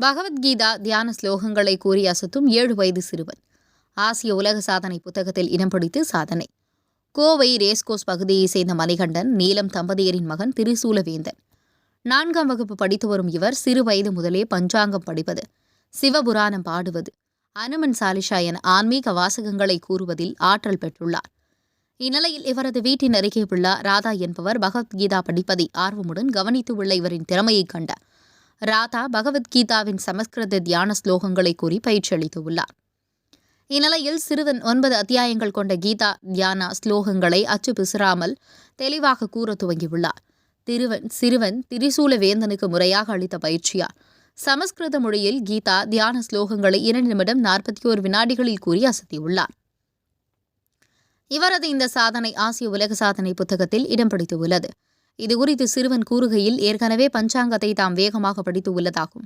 பகவத்கீதா தியான ஸ்லோகங்களை கூறி அசத்தும் 7 வயது சிறுவன் ஆசிய உலக சாதனை புத்தகத்தில் இடம் பிடித்து சாதனை. கோவை ரேஸ்கோஸ் பகுதியைச் சேர்ந்த மணிகண்டன் நீலம் தம்பதியரின் மகன் திரிசூலவேந்தன். 4ஆம் வகுப்பு படித்து வரும் இவர் சிறு வயது முதலே பஞ்சாங்கம் படிப்பது, சிவபுராணம் பாடுவது, அனுமன் சாலிஷா என ஆன்மீக வாசகங்களை கூறுவதில் ஆற்றல் பெற்றுள்ளார். இந்நிலையில் இவரது வீட்டின் அருகே உள்ள ராதா என்பவர் பகவத்கீதா படிப்பதை ஆர்வமுடன் கவனித்துள்ள இவரின் திறமையை கண்ட ராதா பகவத்கீதாவின் சமஸ்கிருத தியான ஸ்லோகங்களை கூறி பயிற்சி அளித்துள்ளார். இந்நிலையில் சிறுவன் 9 அத்தியாயங்கள் கொண்ட கீதா தியான ஸ்லோகங்களை அச்சு பிசுறாமல் தெளிவாக கூற துவங்கியுள்ளார். சிறுவன் திரிசூலவேந்தனுக்கு முறையாக அளித்த பயிற்சியால் சமஸ்கிருத மொழியில் கீதா தியான ஸ்லோகங்களை 2 நிமிடம் 41 வினாடிகளில் கூறி அசத்தியுள்ளார். இவரது இந்த சாதனை ஆசிய உலக சாதனை புத்தகத்தில் இடம் பிடித்துள்ளது. இதுகுறித்து சிறுவன் கூறுகையில், ஏற்கனவே பஞ்சாங்கத்தை தாம் வேகமாக படித்து உள்ளதாகும்.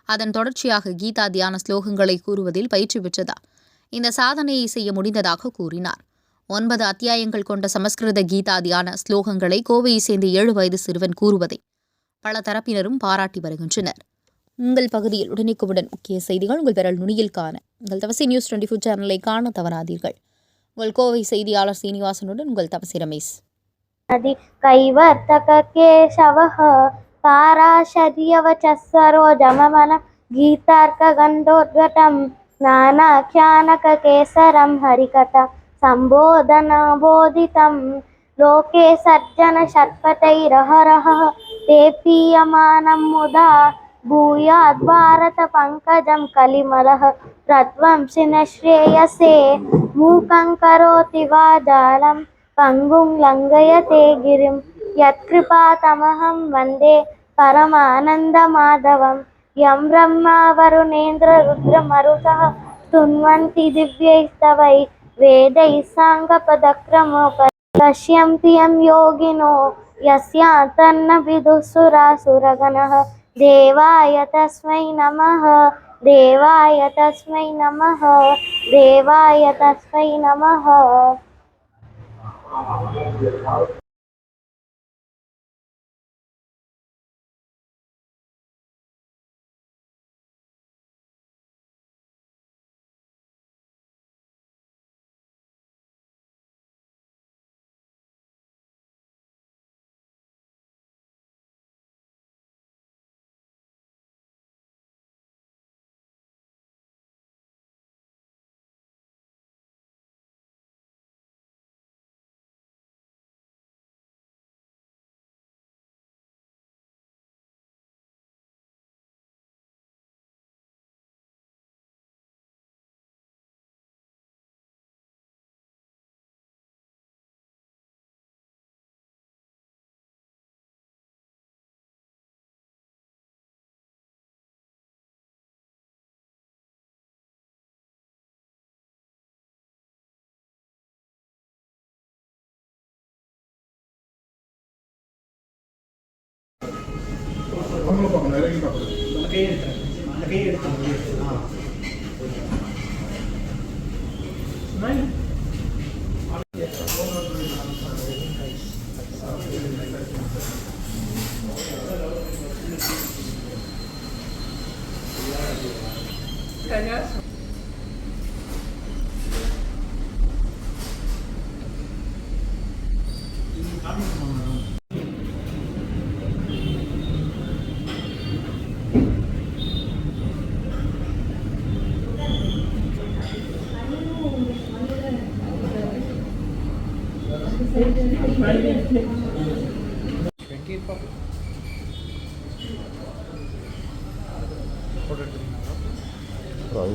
அதன் தொடர்ச்சியாக கீதா தியான ஸ்லோகங்களை கூறுவதில் பயிற்சி பெற்றதால் இந்த சாதனையை செய்ய முடிந்ததாக கூறினார். 9 அத்தியாயங்கள் கொண்ட சமஸ்கிருத கீதா தியான ஸ்லோகங்களை கோவையை சேர்ந்த 7 வயது சிறுவன் கூறுவதை பல தரப்பினரும் பாராட்டி வருகின்றனர். உங்கள் பகுதியில் உடனுக்குடன் முக்கிய செய்திகள் உங்கள் விரல் நுனியில் காண உங்கள் தவசி நியூஸ் 24 சேனலை காண தவறாதீர்கள். உங்கள் கோவை செய்தியாளர் சீனிவாசனுடன் உங்கள் தவசி ரமேஷ். कैवर्तक केशवः पाराशर्यवचः सरोजममन गीतार्कगन्धोद्गतं नानाख्यानककेसरं हरिकथा सम्बोधनबोधितं लोके सज्जनषट्पटैरहरः ते पीयमानं मुदा भूयाद्भारतपङ्कजं कलिमलः प्रध्वंसिनश्रेयसे मूकं करोति वाजालं पंगुं लंघयते गिरिं यत्कृपातमहं वन्दे परमानन्दमाधवं यं ब्रह्मा वरुणेन्द्ररुद्रमरुतः स्तुन्वन्ति दिव्यैस्तवैः वेदैः साङ्गपदक्रमोपरि पश्यन्ति यं योगिनो यस्यान्तन्न विदुः सुरासुरगणः देवाय तस्मै नमः देवाय तस्मै नमः देवाय तस्मै नमः.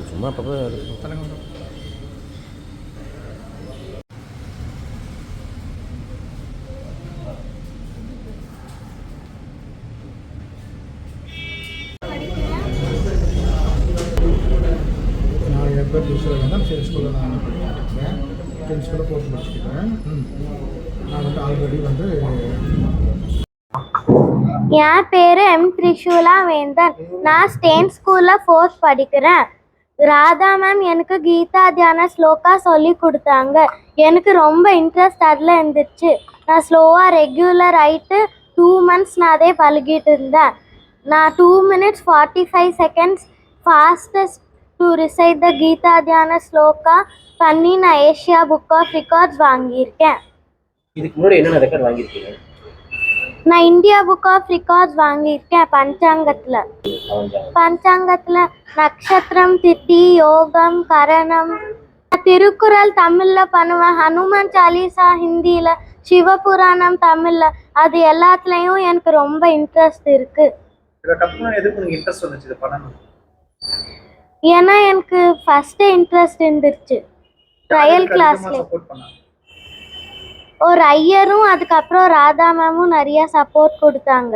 சும்மா அப்பப்போ என் பேர் திரிசூலவேந்தன். சரி ஸ்கூலில் நான் படிக்கிறேன். ஸ்கூலில் போட்டு படிச்சுக்கிறேன். நான் ஆல்ரெடி என் பேர் எம் திரிசூலவேந்தன். நான் ஸ்டேன் ஸ்கூலில் 4th படிக்கிறேன். ராதா மேம் எனக்கு கீதா தியான ஸ்லோகா சொல்லி கொடுத்தாங்க. எனக்கு ரொம்ப இன்ட்ரெஸ்ட் அதில் இருந்துச்சு. நான் ஸ்லோவாக ரெகுலர் ஆகிட்டு 2 months நான் அதே பழகிட்டு இருந்தேன். நான் 2 minutes 45 seconds fastest to recite the Geetha தியான ஸ்லோகா பண்ணி நான் ஏஷியா புக் ஆஃப் ரெக்கார்ட்ஸ் வாங்கியிருக்கேன். இதுக்கு முன்னாடி என்னென்ன ரெக்கார்ட் வாங்கியிருக்கீங்க? நான் இந்தியா புக் ஆஃப் ரெக்கார்ட்ஸ் வாங்கியிருக்கேன் பஞ்சாங்கத்தில் நட்சத்திரம் திதி யோகம் கரணம். திருக்குறள் தமிழில் பண்ணுவேன், ஹனுமான் சாலிசா ஹிந்தியில், சிவபுராணம் தமிழில். அது எல்லாத்துலேயும் எனக்கு ரொம்ப இன்ட்ரெஸ்ட் இருக்குது. ஏன்னா எனக்கு ஃபஸ்ட்டு இன்ட்ரெஸ்ட் இருந்துருச்சு ட்ரையல் கிளாஸில். ஒரு ஐயரும் அதுக்கப்புறம் ராதா மேமும் நிறைய சப்போர்ட் கொடுத்தாங்க.